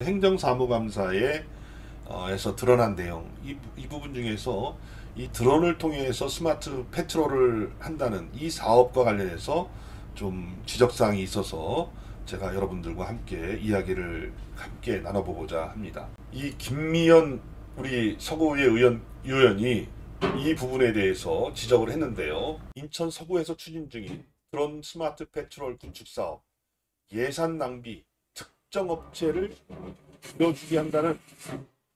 행정사무감사에 에서 드러난 내용, 이 부분 중에서 이 드론을 통해서 스마트 페트롤을 한다는 이 사업과 관련해서 좀 지적사항이 있어서 제가 여러분들과 함께 이야기를 함께 나눠보고자 합니다. 이 김미연 우리 서구의 의원이 이 부분에 대해서 지적을 했는데요. 인천 서구에서 추진 중인 드론 스마트 페트롤 구축 사업 예산 낭비, 특정 업체를 밀어주게 한다는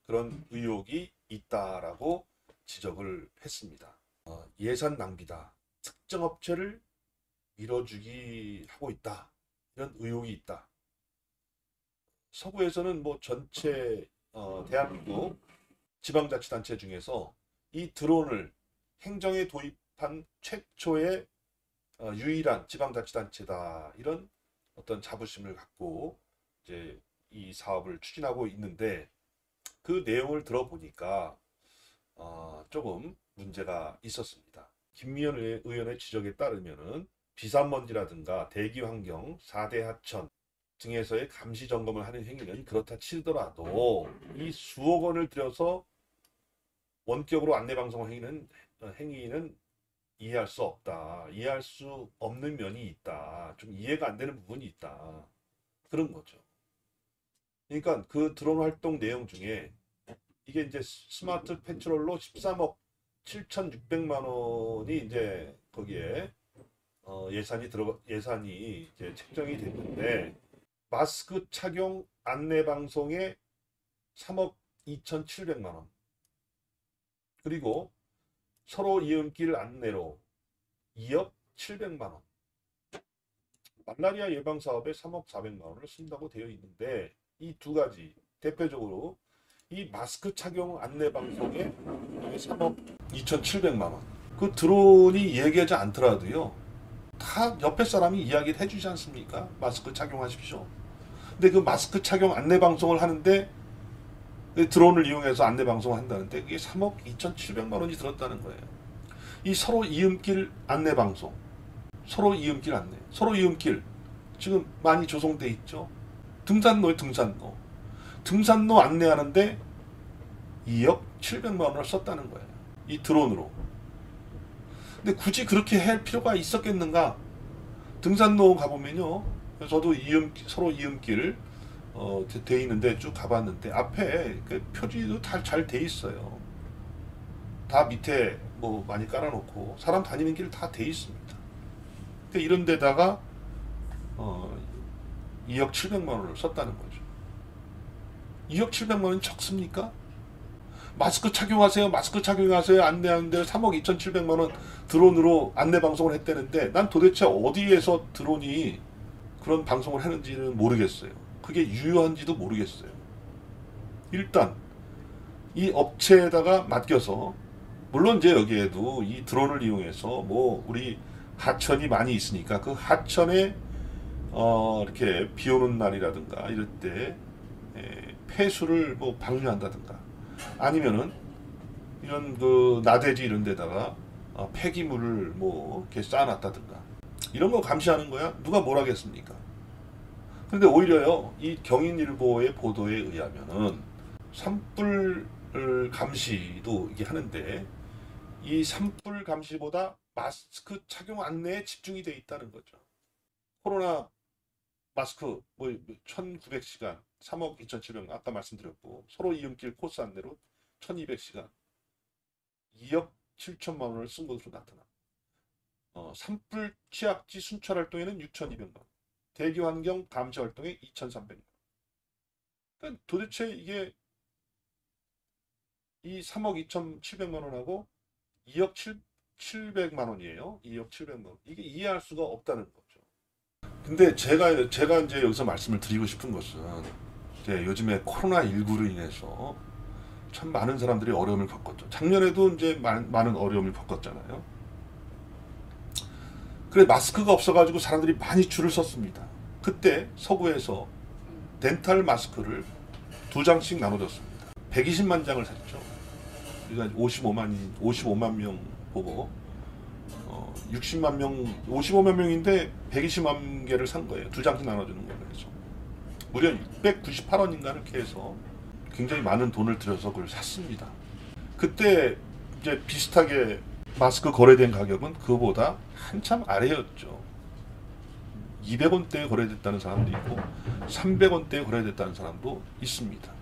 그런 의혹이 있다라고 지적을 했습니다. 예산 낭비다, 특정 업체를 밀어주기 하고 있다, 이런 의혹이 있다. 서구에서는 뭐 전체 대한민국 지방자치단체 중에서 이 드론을 행정에 도입한 최초의 유일한 지방자치단체다, 이런 어떤 자부심을 갖고 이제 이 사업을 추진하고 있는데, 그 내용을 들어보니까 조금 문제가 있었습니다. 김미연 의원의 지적에 따르면은 비산먼지라든가 대기환경, 4대 하천 등에서의 감시 점검을 하는 행위는 그렇다 치더라도 이 수억 원을 들여서 원격으로 안내방송 행위는 이해할 수 없다. 이해할 수 없는 면이 있다. 좀 이해가 안 되는 부분이 있다. 그런 거죠. 그러니까 그 드론 활동 내용 중에 이게 이제 스마트 페트롤로 13억 7,600만 원이 이제 거기에 예산이 이제 책정이 됐는데, 마스크 착용 안내 방송에 3억 2,700만 원, 그리고 서로 이음길 안내로 2억 700만 원, 말라리아 예방 사업에 3억 400만 원을 쓴다고 되어 있는데, 이 두 가지 대표적으로 이 마스크 착용 안내 방송에 3억 2,700만 원, 그 드론이 얘기하지 않더라도요, 다 옆에 사람이 이야기를 해주지 않습니까? 마스크 착용하십시오. 근데 그 마스크 착용 안내 방송을 하는데, 드론을 이용해서 안내 방송을 한다는데 그게 3억 2,700만 원이 들었다는 거예요. 이 서로 이음길 안내 방송, 서로 이음길 안내, 서로 이음길 지금 많이 조성돼 있죠. 등산로에 등산로 안내하는데 2억 700만 원을 썼다는 거예요. 이 드론으로. 근데 굳이 그렇게 할 필요가 있었겠는가? 등산로 가보면요, 저도 서로 이음길 돼 있는데 쭉 가봤는데 앞에 그 표지도 다 잘 돼 있어요. 다 밑에 뭐 많이 깔아놓고 사람 다니는 길 다 돼 있습니다. 이런 데다가 2억 700만 원을 썼다는 거죠. 2억 700만 원이 적습니까? 마스크 착용하세요 안내하는데 3억 2,700만 원 드론으로 안내 방송을 했다는데, 난 도대체 어디에서 드론이 그런 방송을 하는지는 모르겠어요. 그게 유효한지도 모르겠어요. 일단 이 업체에다가 맡겨서, 물론 이제 여기에도 이 드론을 이용해서 뭐 우리 하천이 많이 있으니까 그 하천에 이렇게 비 오는 날이라든가 이럴 때 폐수를 뭐 방류한다든가, 아니면은 이런 그 나대지 이런 데다가 폐기물을 뭐 이렇게 쌓아놨다든가, 이런 거 감시하는 거야. 누가 뭘 하겠습니까? 근데 오히려요, 이 경인일보의 보도에 의하면은 산불 감시도 이게 하는데, 이 산불 감시보다 마스크 착용 안내에 집중이 돼 있다는 거죠. 코로나 마스크 뭐 1900시간 3억 2,700만, 아까 말씀드렸고, 서로 이음길 코스 안내로 1200시간 2억 7천만 원을 쓴 것으로 나타나. 산불 취약지 순찰 활동에는 6,200만 원, 대기 환경 감시 활동에 2,300만 원. 그러니까 도대체 이게 이 3억 2,700만 원하고 2억 700만 원이에요. 2억 700만 원. 이게 이해할 수가 없다는 거죠. 근데 제가 이제 여기서 말씀을 드리고 싶은 것은, 이제 요즘에 코로나19로 인해서 참 많은 사람들이 어려움을 겪었죠. 작년에도 이제 많은 어려움을 겪었잖아요. 그래, 마스크가 없어가지고 사람들이 많이 줄을 섰습니다. 그때 서구에서 덴탈 마스크를 2장씩 나눠줬습니다. 120만 장을 샀죠. 그러니까 55만 명 보고 55만 명인데 120만 개를 산 거예요. 2장씩 나눠주는 걸로 해서. 무려 698원인가 이렇게 해서 굉장히 많은 돈을 들여서 그걸 샀습니다. 그때 이제 비슷하게 마스크 거래된 가격은 그거보다 한참 아래였죠. 200원대에 거래됐다는 사람도 있고 300원대에 거래됐다는 사람도 있습니다.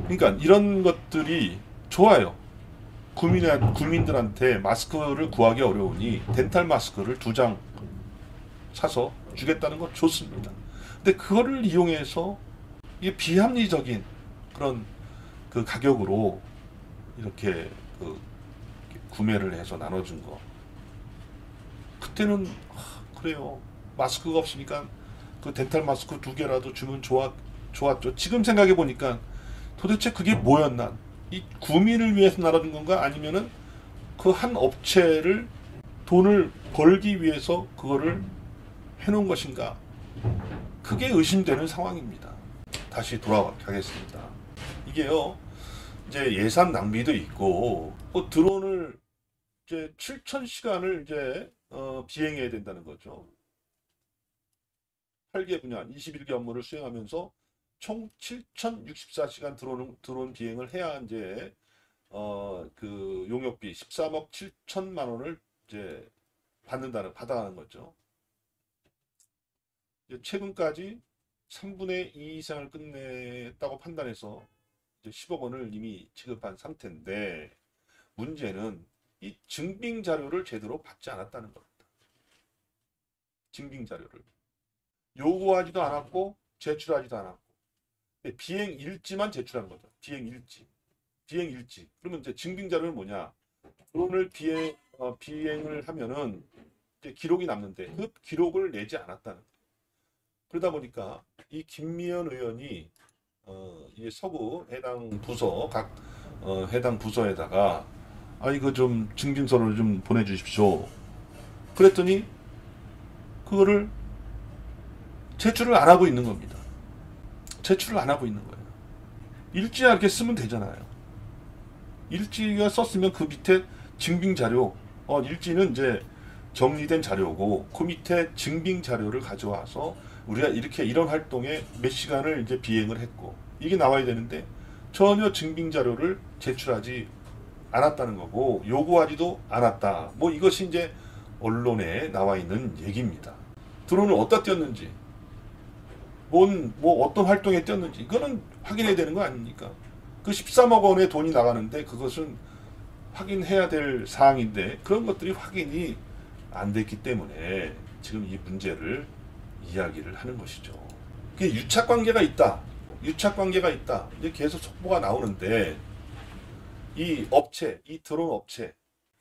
그러니까 이런 것들이 좋아요. 국민들한테 마스크를 구하기 어려우니 덴탈 마스크를 2장 사서 주겠다는 건 좋습니다. 근데 그거를 이용해서 이게 비합리적인 그런 그 가격으로 이렇게 그 구매를 해서 나눠준 거. 그때는 그래요. 마스크가 없으니까 그 덴탈 마스크 2개라도 주면 좋았죠. 지금 생각해 보니까 도대체 그게 뭐였나? 이 구민을 위해서 나눠준 건가? 아니면은 그 한 업체를 돈을 벌기 위해서 그거를 해놓은 것인가? 그게 의심되는 상황입니다. 다시 돌아가겠습니다. 이게요, 이제 예산 낭비도 있고, 드론을 이제 7,000시간을 이제 비행해야 된다는 거죠. 8개 분야, 21개 업무를 수행하면서 총 7,064시간 드론 비행을 해야 이제 그 용역비 13억 7천만 원을 이제 받아가는 거죠. 이제 최근까지 3분의 2 이상을 끝냈다고 판단해서 이제 10억 원을 이미 지급한 상태인데, 문제는 이 증빙 자료를 제대로 받지 않았다는 겁니다. 증빙 자료를 요구하지도 않았고 제출하지도 않았고, 비행 일지만 제출한 거죠. 비행 일지. 그러면 이제 증빙 자료는 뭐냐? 드론을 비행을 하면은 이제 기록이 남는데 그 기록을 내지 않았다는 거예요. 그러다 보니까 이 김미연 의원이 이 서구 해당 부서 해당 부서에다가 이거 좀 증빙서를 좀 보내주십시오. 그랬더니 그거를 제출을 안 하고 있는 겁니다. 제출을 안 하고 있는 거예요. 일지야 이렇게 쓰면 되잖아요. 일지가 썼으면 그 밑에 증빙 자료, 일지는 이제 정리된 자료고 그 밑에 증빙 자료를 가져와서 우리가 이런 활동에 몇 시간을 이제 비행을 했고 이게 나와야 되는데 전혀 증빙 자료를 제출하지 않았다는 거고 요구하지도 않았다. 뭐 이것이 이제 언론에 나와 있는 얘기입니다. 드론을 어디다 띄웠는지, 뭐 어떤 활동에 띄웠는지 이거는 확인해야 되는 거 아닙니까? 그 13억 원의 돈이 나가는데 그것은 확인해야 될 사항인데 그런 것들이 확인이 안 됐기 때문에 지금 이 문제를 이야기를 하는 것이죠. 그게 유착관계가 있다. 이제 계속 속보가 나오는데 이 드론 업체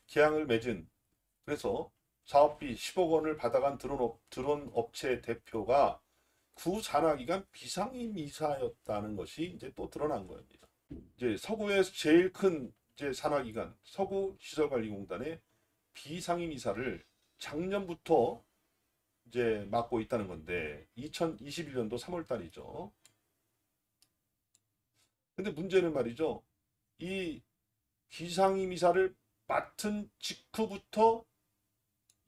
계약을 맺은, 그래서 사업비 10억 원을 받아간 드론 업체 대표가 구 산하기관 비상임이사였다는 것이 이제 또 드러난 겁니다. 이제 서구에서 제일 큰 이제 산하기관 서구시설관리공단의 비상임이사를 작년부터 이제 맡고 있다는 건데 2021년도 3월 달이죠. 근데 문제는 말이죠. 이 비상임이사를 맡은 직후부터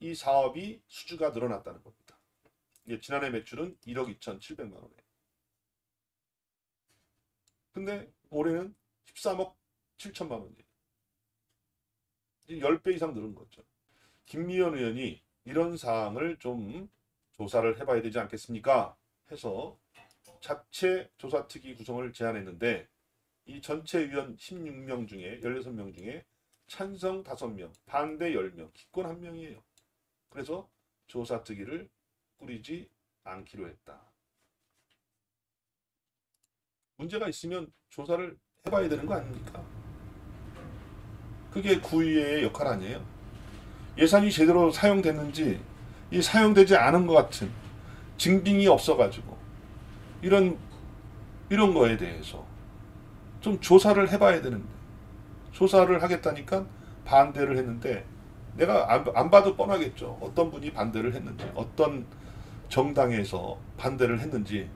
이 사업이 수주가 늘어났다는 겁니다. 지난해 매출은 1억 2,700만 원에. 근데 올해는 13억 7천만 원이에요. 10배 이상 늘은 거죠. 김미연 의원이 이런 사항을 좀 조사를 해봐야 되지 않겠습니까? 해서 자체 조사특위 구성을 제안했는데 이 전체 위원 16명 중에 16명 중에 찬성 5명, 반대 10명, 기권 1명이에요. 그래서 조사특위를 꾸리지 않기로 했다. 문제가 있으면 조사를 해봐야 되는 거 아닙니까? 그게 구의회의 역할 아니에요? 예산이 제대로 사용됐는지, 이 사용되지 않은 것 같은 증빙이 없어가지고 이런 거에 대해서 좀 조사를 해봐야 되는데, 조사를 하겠다니까 반대를 했는데, 내가 안 봐도 뻔하겠죠. 어떤 분이 반대를 했는지, 어떤 정당에서 반대를 했는지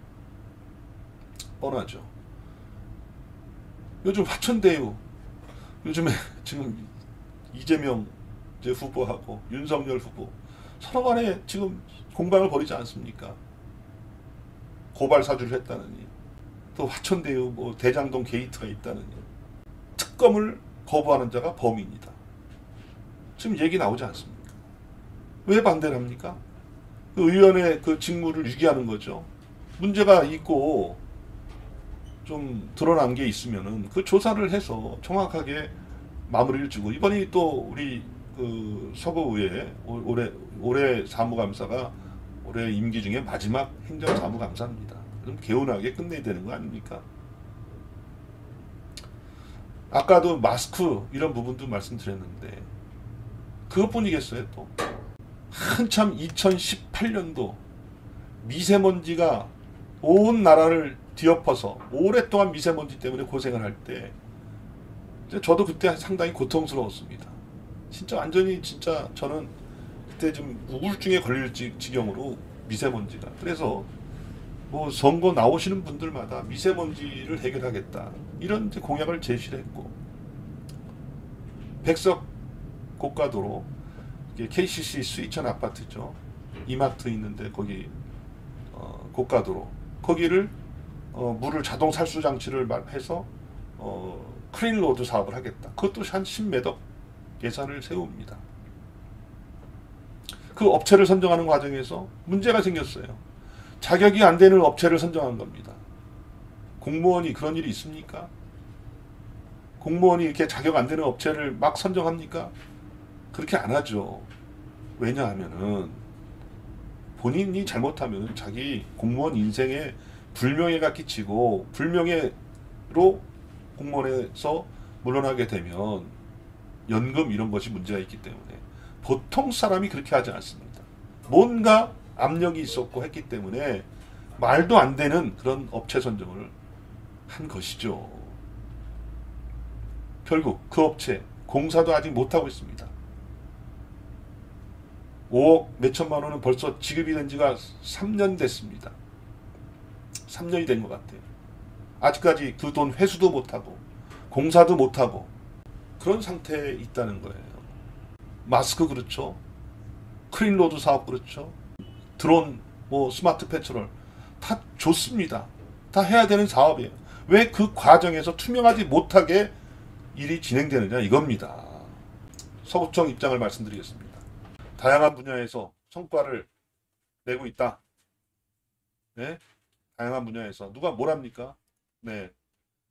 뻔하죠. 요즘 화천대유, 요즘에 지금 이재명 후보하고 윤석열 후보 서로 간에 지금 공방을 벌이지 않습니까? 고발 사주를 했다느니, 또 화천대유 뭐 대장동 게이트가 있다느니, 특검을 거부하는 자가 범인이다. 지금 얘기 나오지 않습니까? 왜 반대를 합니까? 그 의원의 그 직무를 유기하는 거죠. 문제가 있고 좀 드러난 게 있으면은 그 조사를 해서 정확하게 마무리를 주고, 이번이 또 우리 그 서부의회 올해 사무감사가 올해 임기 중에 마지막 행정사무감사입니다. 그럼 개운하게 끝내야 되는 거 아닙니까? 아까도 마스크 이런 부분도 말씀드렸는데 그것뿐이겠어요. 또 한참 2018년도 미세먼지가 온 나라를 뒤엎어서 오랫동안 미세먼지 때문에 고생을 할 때 저도 그때 상당히 고통스러웠습니다. 진짜 완전히 진짜 저는 그때 좀 우울증에 걸릴 지경으로 미세먼지가. 그래서 뭐 선거 나오시는 분들마다 미세먼지를 해결하겠다 이런 이제 공약을 제시를 했고, 백석 고가도로 KCC 수이천 아파트죠. 이마트 있는데 거기 고가도로 거기를 물을 자동 살수 장치를 해서 클린로드 사업을 하겠다. 그것도 한 10매덕 예산을 세웁니다. 그 업체를 선정하는 과정에서 문제가 생겼어요. 자격이 안 되는 업체를 선정한 겁니다. 공무원이 그런 일이 있습니까? 공무원이 이렇게 자격 안 되는 업체를 막 선정합니까? 그렇게 안 하죠. 왜냐하면은 본인이 잘못하면 자기 공무원 인생에 불명예가 끼치고 불명예로 공무원에서 물러나게 되면 연금 이런 것이 문제가 있기 때문에 보통 사람이 그렇게 하지 않습니다. 뭔가 압력이 있었고 했기 때문에 말도 안 되는 그런 업체 선정을 한 것이죠. 결국 그 업체 공사도 아직 못하고 있습니다. 5억 몇천만 원은 벌써 지급이 된 지가 3년 됐습니다. 3년이 된 것 같아요. 아직까지 그 돈 회수도 못하고 공사도 못하고 그런 상태에 있다는 거예요. 마스크 그렇죠. 클린로드 사업 그렇죠. 드론, 뭐 스마트 페트롤 다 좋습니다. 다 해야 되는 사업이에요. 왜 그 과정에서 투명하지 못하게 일이 진행되느냐 이겁니다. 서구청 입장을 말씀드리겠습니다. 다양한 분야에서 성과를 내고 있다. 네? 다양한 분야에서 누가 뭘 합니까? 네.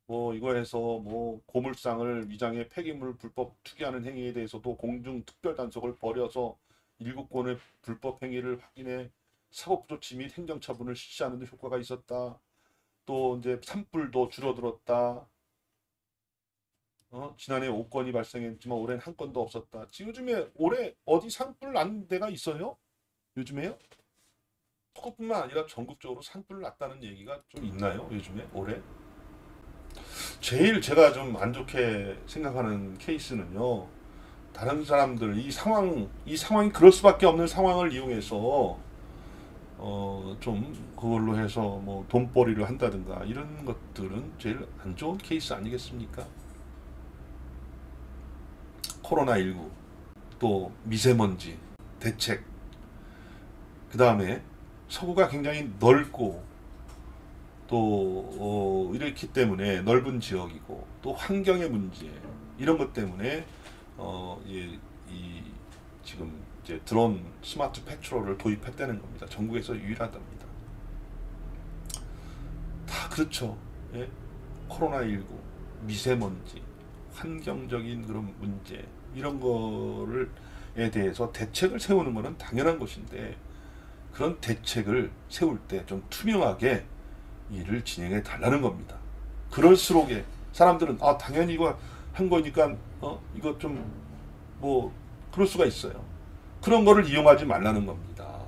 뭐 이거에서 뭐 고물상을 위장해 폐기물 불법 투기하는 행위에 대해서도 공중 특별 단속을 벌여서 7건의 불법 행위를 확인해 사법 조치 및 행정 처분을 실시하는 데 효과가 있었다. 또 이제 산불도 줄어들었다. 지난해 5건이 발생했지만 올해는 한 건도 없었다. 지금 요즘에 올해 어디 산불 난 데가 있어요? 요즘에요? 그것뿐만 아니라 전국적으로 산불 났다는 얘기가 좀 있나요? 요즘에 올해? 제일 제가 좀 안 좋게 생각하는 케이스는요. 다른 사람들 이 상황이 그럴 수밖에 없는 상황을 이용해서 좀 그걸로 해서 뭐 돈벌이를 한다든가 이런 것들은 제일 안 좋은 케이스 아니겠습니까? 코로나19, 또 미세먼지 대책, 그 다음에 서구가 굉장히 넓고 또 이렇기 때문에 넓은 지역이고 또 환경의 문제 이런 것 때문에 지금 이제 드론 스마트 페트롤을 도입했다는 겁니다. 전국에서 유일하답니다. 다 그렇죠. 예? 코로나19, 미세먼지, 환경적인 그런 문제 이런 거를에 대해서 대책을 세우는 것은 당연한 것인데 그런 대책을 세울 때 좀 투명하게 일을 진행해 달라는 겁니다. 그럴수록 사람들은 당연히 이거 한 거니까 이거 좀 뭐 그럴 수가 있어요. 그런 거를 이용하지 말라는 겁니다.